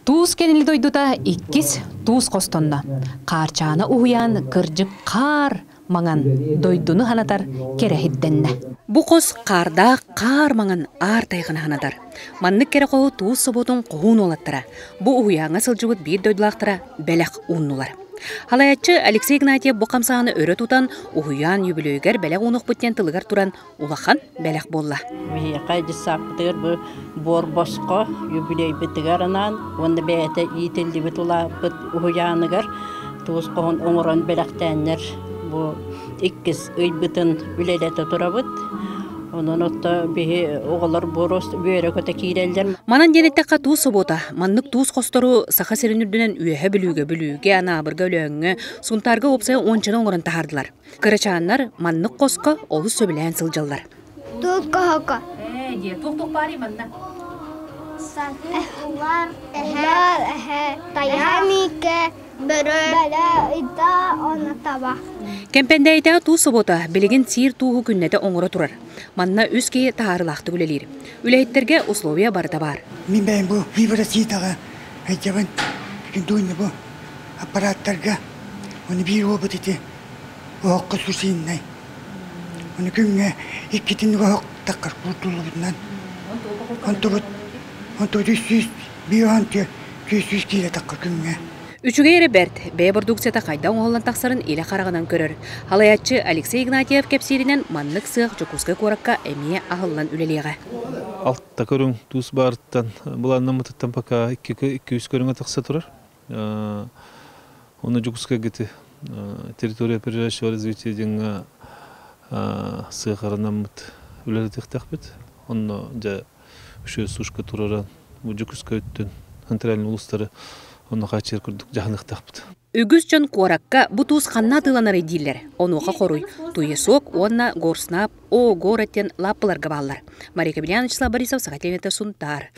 Туус кенили дойдута иккис туус костонна. Карчана уян кыржык кар маңан дойдуну ханатар керехидденне. Бу кос карда кар маңан ар тайгын ханатар. Маннык кере коо туус соботун коон олаттара. Бу уяңа сылжыбыт бир дойдулактара белек уннулар. Халаятчы Алексей Игнатьев бу камсааны өрө тутан уян юбилейгер белек унук буттен тылыгар туран улахан белек болла. Кайдысаптыр бу бор боско юбилей битигарынан онда бете ителди битула бит уяныгар туус коон оңорон белектеннер бу иккис ыйбытын үлелете турабыт. Онон отта бихи оғалар борос бүйері көте кейрелдер. Манан денеттекка туус собота, маннык туус костору саха серинүрдүнен үйе бүлүүгө, анабырга өлөңгө, сунтарга опсая ончаны оңорын тахардылар. Кырачааннар маннык коско олус сөбілән сылжаллар. Туус кохоко. Тук бари манна. Улар, таямике, бәрі, ида, оны таба. Кемпендейде туус собота билигин сир тууху күннете оңоро турар. Манна үске таарылақты күлелер. Үләйттерге условия барда бар. Мен бәйін бұл вибрациядағы әйтебін күндуыны бұл аппараттарға оны бір опыт еті оққы сүрсейіннай. Оны күнге еккетін оқ таққар құртылы бұдынан. Онты дүссіз бір онты күссіз кейлі таққар күнге. Үчүгө эре берт, бэй продукцията кайда оңолан тақсарын иле қарағынан көрөр. Халаятчы Алексей Игнатьев кепсиринен маннык сыақ жокуска коракка эмие ағылан үлелеға. Алтта көрің туыс барыттан, бұланна мұтыттан пока 200 көріңе тақса тұрар. Оны жокуска кеті территория опережающего развития денға сыақарынан мұт үлелі тектақ бет. Оны жа үші сушка тұраран, жокуска өттін, центральный улыстары оны қачер күрдік жағынық тақпыды. Үгіз жон қуаракка бұтуыз қанна тыланары дейілер. Оны оқа қоруй. Туесок, онна горснап, о гораттен лаппыларға баллар. Мария Кабеляновичла Борисов, Сағатеметі Сунтар.